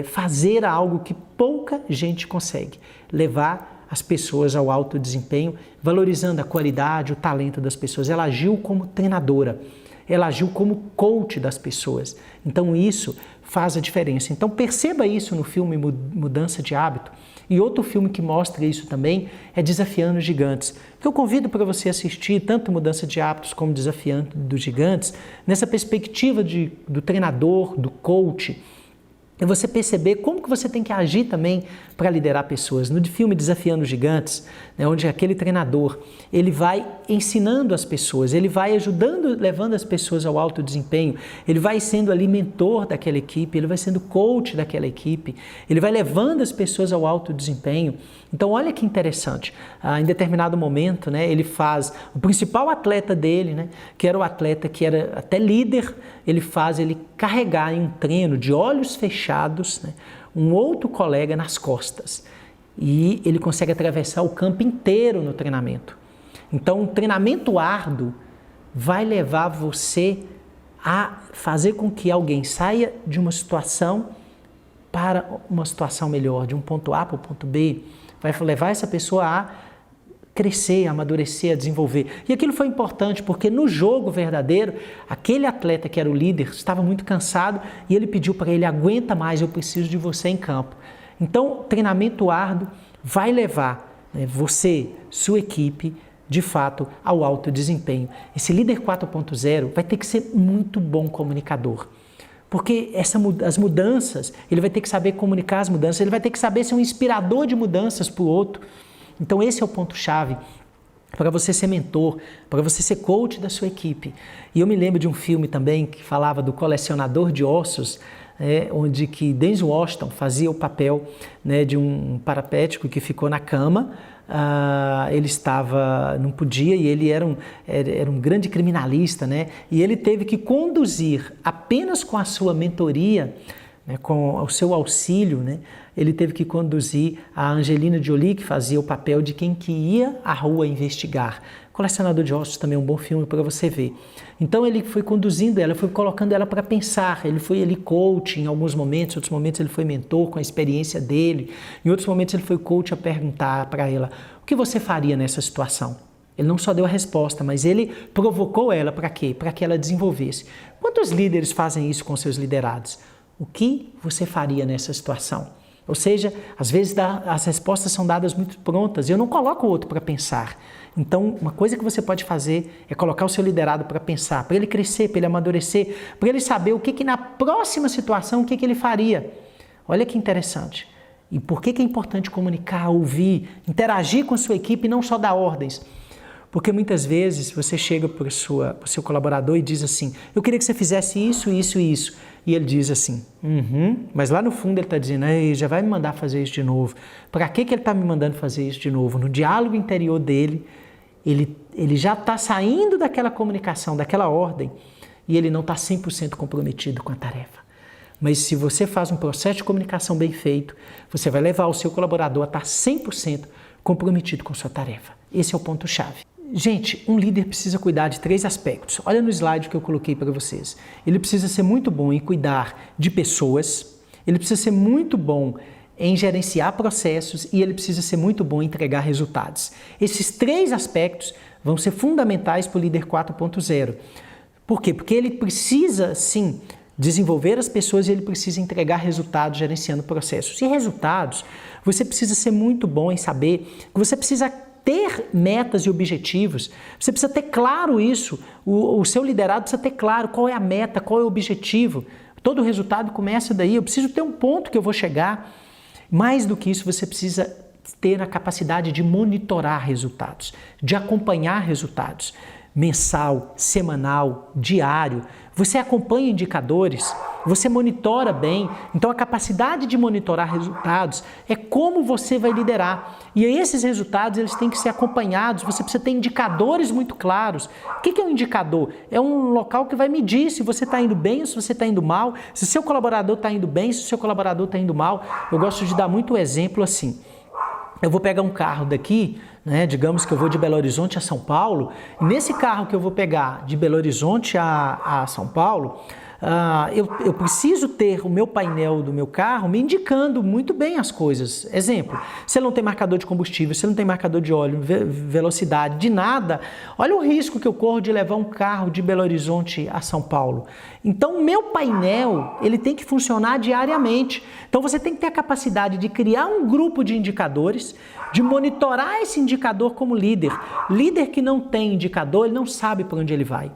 fazer algo que pouca gente consegue, levar as pessoas ao alto desempenho, valorizando a qualidade, o talento das pessoas. Ela agiu como treinadora, ela agiu como coach das pessoas. Então isso faz a diferença. Então perceba isso no filme Mudança de Hábito. E outro filme que mostra isso também é Desafiando os Gigantes, que eu convido para você assistir tanto Mudança de Hábitos como Desafiando os Gigantes, nessa perspectiva do treinador, do coach, e você perceber como que você tem que agir também para liderar pessoas. No filme Desafiando os Gigantes, né, onde aquele treinador, ele vai ensinando as pessoas, ele vai ajudando, levando as pessoas ao alto desempenho, ele vai sendo ali mentor daquela equipe, ele vai sendo coach daquela equipe, ele vai levando as pessoas ao alto desempenho. Então olha que interessante, em determinado momento, né, ele faz, o principal atleta dele, né, que era o atleta que era até líder, ele faz ele carregar em um treino de olhos fechados, né, um outro colega nas costas. E ele consegue atravessar o campo inteiro no treinamento. Então, um treinamento árduo vai levar você a fazer com que alguém saia de uma situação para uma situação melhor, de um ponto A para o ponto B. Vai levar essa pessoa a crescer, a amadurecer, a desenvolver. E aquilo foi importante porque no jogo verdadeiro, aquele atleta que era o líder estava muito cansado e ele pediu para ele: aguenta mais, eu preciso de você em campo. Então, treinamento árduo vai levar, né, você, sua equipe, de fato, ao alto desempenho. Esse líder 4.0 vai ter que ser muito bom comunicador. Porque as mudanças, ele vai ter que saber comunicar as mudanças, ele vai ter que saber ser um inspirador de mudanças para o outro. Então esse é o ponto-chave para você ser mentor, para você ser coach da sua equipe. E eu me lembro de um filme também que falava do colecionador de ossos, onde que Denzel Washington fazia o papel, né, de um paraplético que ficou na cama. Ele não podia, e ele era um grande criminalista, né? E ele teve que conduzir apenas com a sua mentoria, né, com o seu auxílio, né? Ele teve que conduzir a Angelina Jolie, que fazia o papel de quem que ia à rua investigar. Colecionador de Ossos também é um bom filme para você ver. Então ele foi conduzindo ela, foi colocando ela para pensar. Ele foi coach em alguns momentos, em outros momentos ele foi mentor com a experiência dele. Em outros momentos ele foi coach a perguntar para ela: o que você faria nessa situação? Ele não só deu a resposta, mas ele provocou ela para quê? Para que ela desenvolvesse. Quantos líderes fazem isso com seus liderados? O que você faria nessa situação? Ou seja, às vezes as respostas são dadas muito prontas e eu não coloco o outro para pensar. Então, uma coisa que você pode fazer é colocar o seu liderado para pensar, para ele crescer, para ele amadurecer, para ele saber o que na próxima situação, o que ele faria. Olha que interessante. E por que é importante comunicar, ouvir, interagir com a sua equipe e não só dar ordens? Porque muitas vezes você chega para o seu colaborador e diz assim: eu queria que você fizesse isso, isso e isso. E ele diz assim: mas lá no fundo ele está dizendo: já vai me mandar fazer isso de novo. Para que ele está me mandando fazer isso de novo? No diálogo interior dele, ele já está saindo daquela comunicação, daquela ordem, e ele não está 100% comprometido com a tarefa. Mas se você faz um processo de comunicação bem feito, você vai levar o seu colaborador a estar 100% comprometido com sua tarefa. Esse é o ponto-chave. Gente, um líder precisa cuidar de 3 aspectos. Olha no slide que eu coloquei para vocês. Ele precisa ser muito bom em cuidar de pessoas, ele precisa ser muito bom em gerenciar processos e ele precisa ser muito bom em entregar resultados. Esses 3 aspectos vão ser fundamentais para o líder 4.0. Por quê? Porque ele precisa, sim, desenvolver as pessoas e ele precisa entregar resultados gerenciando processos. E resultados, você precisa ser muito bom em saber que você precisa ter metas e objetivos. Você precisa ter claro isso. O seu liderado precisa ter claro qual é a meta, qual é o objetivo. Todo resultado começa daí. Eu preciso ter um ponto que eu vou chegar. Mais do que isso, você precisa ter a capacidade de monitorar resultados, de acompanhar resultados. Mensal, semanal, diário. Você acompanha indicadores, você monitora bem. Então a capacidade de monitorar resultados é como você vai liderar. E esses resultados eles têm que ser acompanhados, você precisa ter indicadores muito claros. O que é um indicador? É um local que vai medir se você está indo bem ou se você está indo mal, se seu colaborador está indo bem, se o seu colaborador está indo mal. Eu gosto de dar muito exemplo assim. Eu vou pegar um carro daqui, né? Digamos que eu vou de Belo Horizonte a São Paulo, e nesse carro que eu vou pegar de Belo Horizonte a São Paulo, eu preciso ter o meu painel do meu carro me indicando muito bem as coisas. Exemplo, se ele não tem marcador de combustível, se ele não tem marcador de óleo, velocidade, de nada, olha o risco que eu corro de levar um carro de Belo Horizonte a São Paulo. Então, o meu painel, ele tem que funcionar diariamente. Então, você tem que ter a capacidade de criar um grupo de indicadores, de monitorar esse indicador como líder. Líder que não tem indicador, ele não sabe para onde ele vai.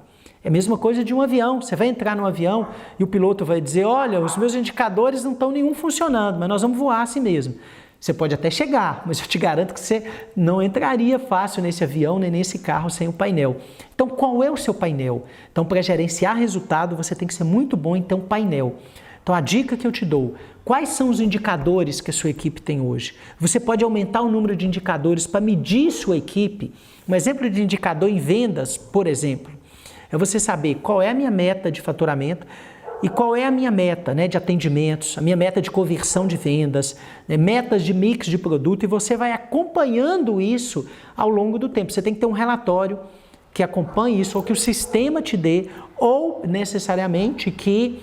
É a mesma coisa de um avião. Você vai entrar num avião e o piloto vai dizer, olha, os meus indicadores não estão nenhum funcionando, mas nós vamos voar assim mesmo. Você pode até chegar, mas eu te garanto que você não entraria fácil nesse avião nem nesse carro sem o painel. Então, qual é o seu painel? Então, para gerenciar resultado, você tem que ser muito bom em ter um painel. Então, a dica que eu te dou, quais são os indicadores que a sua equipe tem hoje? Você pode aumentar o número de indicadores para medir sua equipe. Um exemplo de indicador em vendas, por exemplo, é você saber qual é a minha meta de faturamento e qual é a minha meta, né, de atendimentos, a minha meta de conversão de vendas, né, metas de mix de produto, e você vai acompanhando isso ao longo do tempo. Você tem que ter um relatório que acompanhe isso, ou que o sistema te dê, ou necessariamente que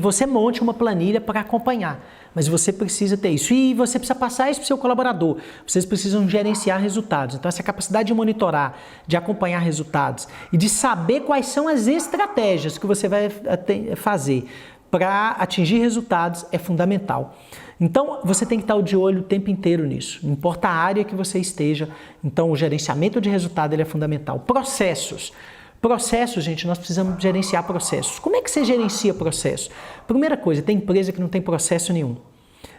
você monte uma planilha para acompanhar. Mas você precisa ter isso. E você precisa passar isso para o seu colaborador. Vocês precisam gerenciar resultados. Então, essa capacidade de monitorar, de acompanhar resultados e de saber quais são as estratégias que você vai fazer para atingir resultados é fundamental. Então, você tem que estar de olho o tempo inteiro nisso. Não importa a área que você esteja. Então, o gerenciamento de resultado ele é fundamental. Processos. Processos, gente, nós precisamos gerenciar processos. Como é que você gerencia processos? Primeira coisa, tem empresa que não tem processo nenhum.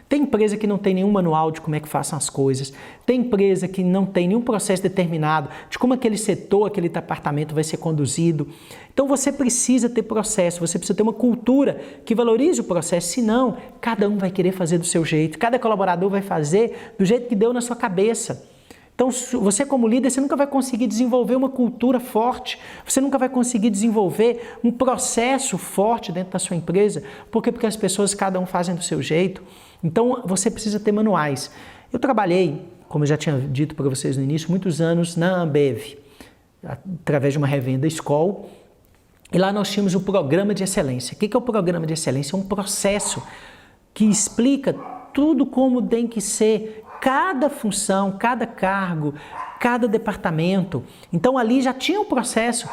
Tem empresa que não tem nenhum manual de como é que façam as coisas. Tem empresa que não tem nenhum processo determinado de como aquele setor, aquele departamento vai ser conduzido. Então você precisa ter processo, você precisa ter uma cultura que valorize o processo, senão cada um vai querer fazer do seu jeito, cada colaborador vai fazer do jeito que deu na sua cabeça. Então, você como líder, você nunca vai conseguir desenvolver uma cultura forte, você nunca vai conseguir desenvolver um processo forte dentro da sua empresa. Por quê? Porque as pessoas, cada um fazem do seu jeito. Então, você precisa ter manuais. Eu trabalhei, como eu já tinha dito para vocês no início, muitos anos na Ambev, através de uma revenda Skol, e lá nós tínhamos o programa de excelência. O que é o programa de excelência? É um processo que explica tudo como tem que ser cada função, cada cargo, cada departamento. Então ali já tinha um processo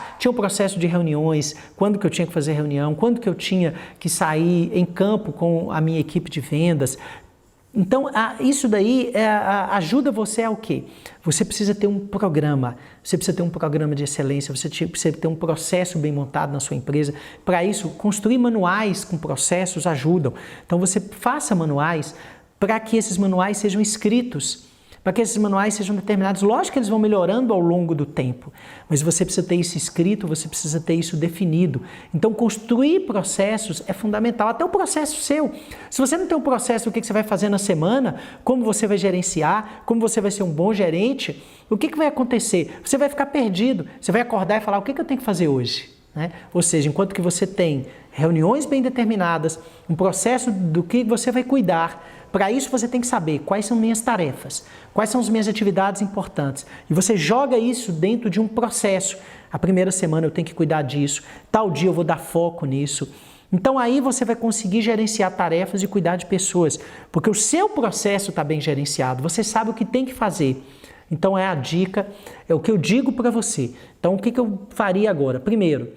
de reuniões, quando que eu tinha que fazer reunião, quando que eu tinha que sair em campo com a minha equipe de vendas. Então isso daí ajuda você a o quê? Você precisa ter um programa, você precisa ter um programa de excelência, você precisa ter um processo bem montado na sua empresa. Para isso, construir manuais com processos ajudam. Então você faça manuais para que esses manuais sejam escritos, para que esses manuais sejam determinados. Lógico que eles vão melhorando ao longo do tempo, mas você precisa ter isso escrito, você precisa ter isso definido. Então, construir processos é fundamental, até o processo seu. Se você não tem um processo do que você vai fazer na semana, como você vai gerenciar, como você vai ser um bom gerente, o que vai acontecer? Você vai ficar perdido, você vai acordar e falar, o que eu tenho que fazer hoje? Né? Ou seja, enquanto que você tem reuniões bem determinadas, um processo do que você vai cuidar, para isso você tem que saber quais são minhas tarefas, quais são as minhas atividades importantes. E você joga isso dentro de um processo. A primeira semana eu tenho que cuidar disso, tal dia eu vou dar foco nisso. Então aí você vai conseguir gerenciar tarefas e cuidar de pessoas, porque o seu processo está bem gerenciado, você sabe o que tem que fazer. Então é a dica, é o que eu digo para você. Então o que eu faria agora? Primeiro,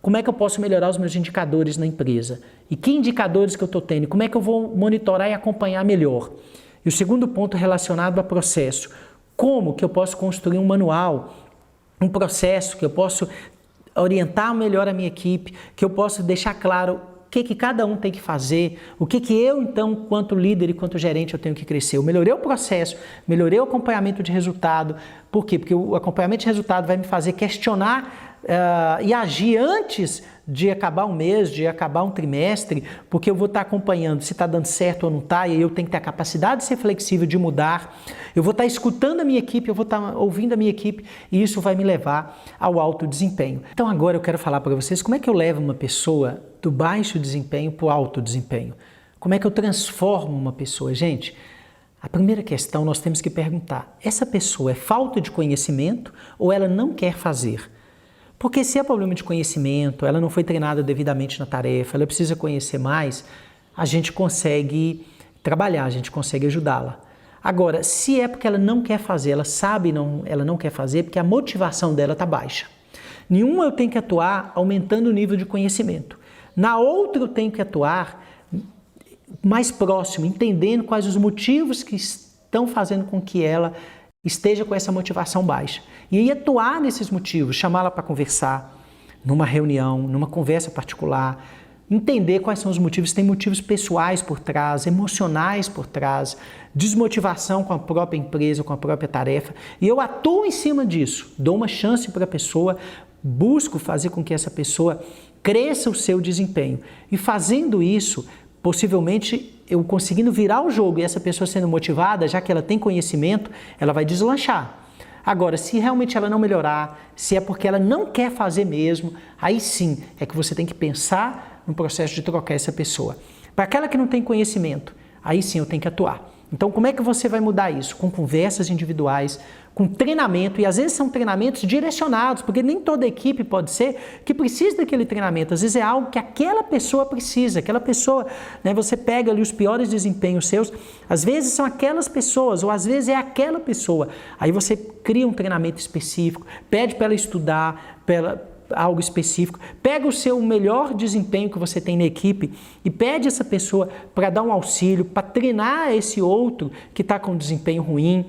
como é que eu posso melhorar os meus indicadores na empresa? E que indicadores que eu estou tendo? Como é que eu vou monitorar e acompanhar melhor? E o segundo ponto relacionado a processo. Como que eu posso construir um manual, um processo, que eu posso orientar melhor a minha equipe, que eu posso deixar claro o que cada um tem que fazer, o que eu, então, quanto líder e quanto gerente, eu tenho que crescer. Eu melhorei o processo, melhorei o acompanhamento de resultado. Por quê? Porque o acompanhamento de resultado vai me fazer questionar e agir antes de acabar um mês, de acabar um trimestre, porque eu vou estar acompanhando se está dando certo ou não está, e aí eu tenho que ter a capacidade de ser flexível, de mudar. Eu vou estar escutando a minha equipe, eu vou estar ouvindo a minha equipe, e isso vai me levar ao alto desempenho. Então agora eu quero falar para vocês como é que eu levo uma pessoa do baixo desempenho para o alto desempenho. Como é que eu transformo uma pessoa? Gente, A primeira questão nós temos que perguntar, essa pessoa é falta de conhecimento ou ela não quer fazer? Porque se é problema de conhecimento, ela não foi treinada devidamente na tarefa, ela precisa conhecer mais, a gente consegue trabalhar, a gente consegue ajudá-la. Agora, se é porque ela não quer fazer, ela sabe ela não quer fazer porque a motivação dela está baixa. Nenhuma eu tenho que atuar aumentando o nível de conhecimento. Na outra eu tenho que atuar mais próximo, entendendo quais os motivos que estão fazendo com que ela esteja com essa motivação baixa. E aí atuar nesses motivos, chamá-la para conversar, numa reunião, numa conversa particular, entender quais são os motivos, tem motivos pessoais por trás, emocionais por trás, desmotivação com a própria empresa, com a própria tarefa, e eu atuo em cima disso, dou uma chance para a pessoa, busco fazer com que essa pessoa cresça o seu desempenho. E fazendo isso, possivelmente eu conseguindo virar o jogo e essa pessoa sendo motivada, já que ela tem conhecimento, ela vai deslanchar. Agora, se realmente ela não melhorar, se é porque ela não quer fazer mesmo, aí sim é que você tem que pensar no processo de trocar essa pessoa. Para aquela que não tem conhecimento, aí sim eu tenho que atuar. Então, como é que você vai mudar isso? Com conversas individuais, com treinamento, e às vezes são treinamentos direcionados, porque nem toda equipe pode ser que precisa daquele treinamento, às vezes é algo que aquela pessoa precisa, aquela pessoa, né, você pega ali os piores desempenhos seus, às vezes são aquelas pessoas, ou às vezes é aquela pessoa, aí você cria um treinamento específico, pede para ela estudar, algo específico, pega o seu melhor desempenho que você tem na equipe e pede essa pessoa para dar um auxílio, para treinar esse outro que está com desempenho ruim.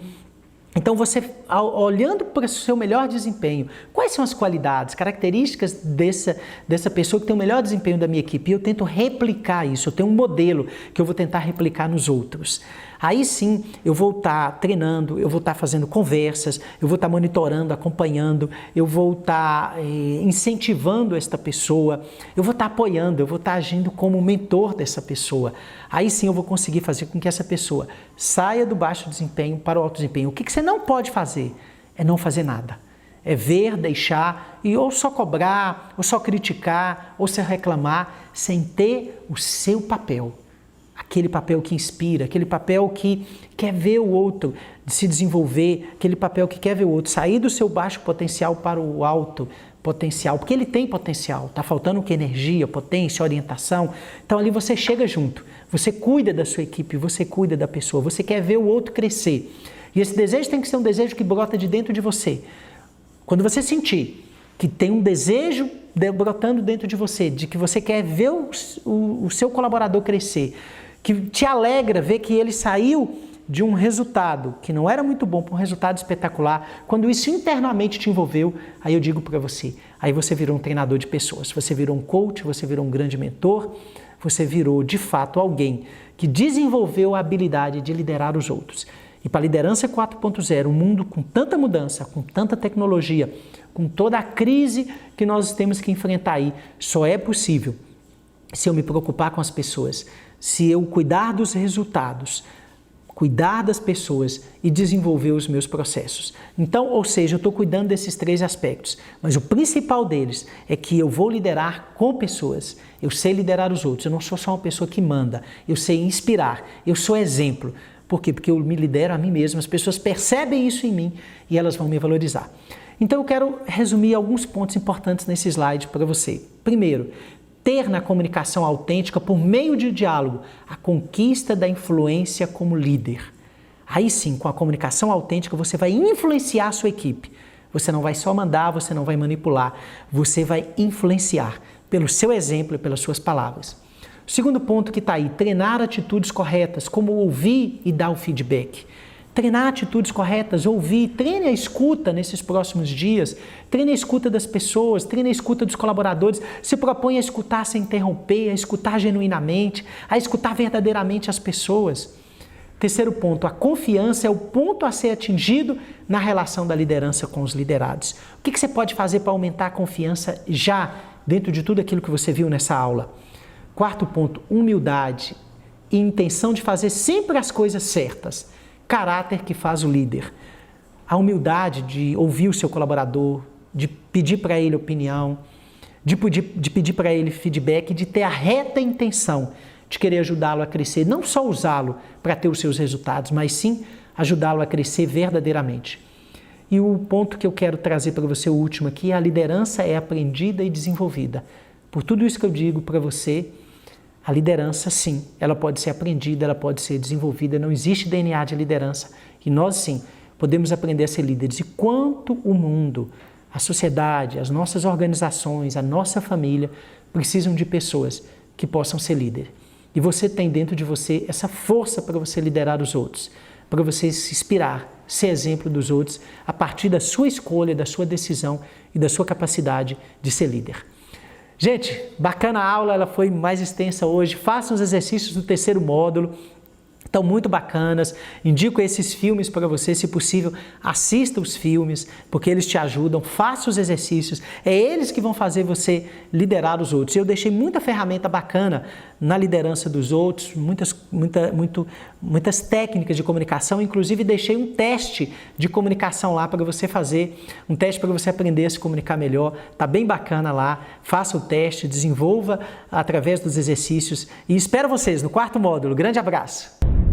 Então você, olhando para o seu melhor desempenho, quais são as qualidades, características dessa pessoa que tem o melhor desempenho da minha equipe? E eu tento replicar isso, eu tenho um modelo que eu vou tentar replicar nos outros. Aí sim, eu vou estar treinando, eu vou estar fazendo conversas, eu vou estar monitorando, acompanhando, eu vou estar incentivando esta pessoa, eu vou estar apoiando, eu vou estar agindo como mentor dessa pessoa. Aí sim eu vou conseguir fazer com que essa pessoa saia do baixo desempenho para o alto desempenho. O que você não pode fazer é não fazer nada. É ver, deixar e ou só cobrar, ou só criticar, ou só reclamar, sem ter o seu papel. Aquele papel que inspira, aquele papel que quer ver o outro se desenvolver, aquele papel que quer ver o outro sair do seu baixo potencial para o alto potencial, porque ele tem potencial, está faltando o que? Energia, potência, orientação. Então ali você chega junto, você cuida da sua equipe, você cuida da pessoa, você quer ver o outro crescer. E esse desejo tem que ser um desejo que brota de dentro de você. Quando você sentir que tem um desejo brotando dentro de você, de que você quer ver o seu colaborador crescer, que te alegra ver que ele saiu de um resultado que não era muito bom para um resultado espetacular, quando isso internamente te envolveu, aí eu digo para você, aí você virou um treinador de pessoas, você virou um coach, você virou um grande mentor, você virou de fato alguém que desenvolveu a habilidade de liderar os outros. E para a liderança 4.0, um mundo com tanta mudança, com tanta tecnologia, com toda a crise que nós temos que enfrentar aí, só é possível se eu me preocupar com as pessoas, se eu cuidar dos resultados, cuidar das pessoas e desenvolver os meus processos. Então, ou seja, eu estou cuidando desses 3 aspectos, mas o principal deles é que eu vou liderar com pessoas, eu sei liderar os outros, eu não sou só uma pessoa que manda, eu sei inspirar, eu sou exemplo. Por quê? Porque eu me lidero a mim mesmo, as pessoas percebem isso em mim e elas vão me valorizar. Então eu quero resumir alguns pontos importantes nesse slide para você. Primeiro, ter na comunicação autêntica, por meio de diálogo, a conquista da influência como líder. Aí sim, com a comunicação autêntica, você vai influenciar a sua equipe. Você não vai só mandar, você não vai manipular, você vai influenciar pelo seu exemplo e pelas suas palavras. O segundo ponto que está aí, treinar atitudes corretas, como ouvir e dar o feedback. Treinar atitudes corretas, ouvir, treine a escuta nesses próximos dias, treine a escuta das pessoas, treine a escuta dos colaboradores, se propõe a escutar sem interromper, a escutar genuinamente, a escutar verdadeiramente as pessoas. Terceiro ponto, a confiança é o ponto a ser atingido na relação da liderança com os liderados. O que você pode fazer para aumentar a confiança já dentro de tudo aquilo que você viu nessa aula? Quarto ponto, humildade e intenção de fazer sempre as coisas certas. Caráter que faz o líder. A humildade de ouvir o seu colaborador, de pedir para ele opinião, de pedir para ele feedback, de ter a reta intenção de querer ajudá-lo a crescer, não só usá-lo para ter os seus resultados, mas sim ajudá-lo a crescer verdadeiramente. E o ponto que eu quero trazer para você, o último aqui, a liderança é aprendida e desenvolvida. Por tudo isso que eu digo para você, a liderança, sim, ela pode ser aprendida, ela pode ser desenvolvida, não existe DNA de liderança. E nós, sim, podemos aprender a ser líderes. E quanto o mundo, a sociedade, as nossas organizações, a nossa família precisam de pessoas que possam ser líderes. E você tem dentro de você essa força para você liderar os outros, para você se inspirar, ser exemplo dos outros a partir da sua escolha, da sua decisão e da sua capacidade de ser líder. Gente, bacana a aula, ela foi mais extensa hoje. Façam os exercícios do terceiro módulo, estão muito bacanas. Indico esses filmes para você, se possível, assista os filmes, porque eles te ajudam. Faça os exercícios, é eles que vão fazer você liderar os outros. Eu deixei muita ferramenta bacana na liderança dos outros, muitas técnicas de comunicação, inclusive deixei um teste de comunicação lá para você fazer, um teste para você aprender a se comunicar melhor. Tá bem bacana lá, faça o teste, desenvolva através dos exercícios e espero vocês no quarto módulo. Grande abraço!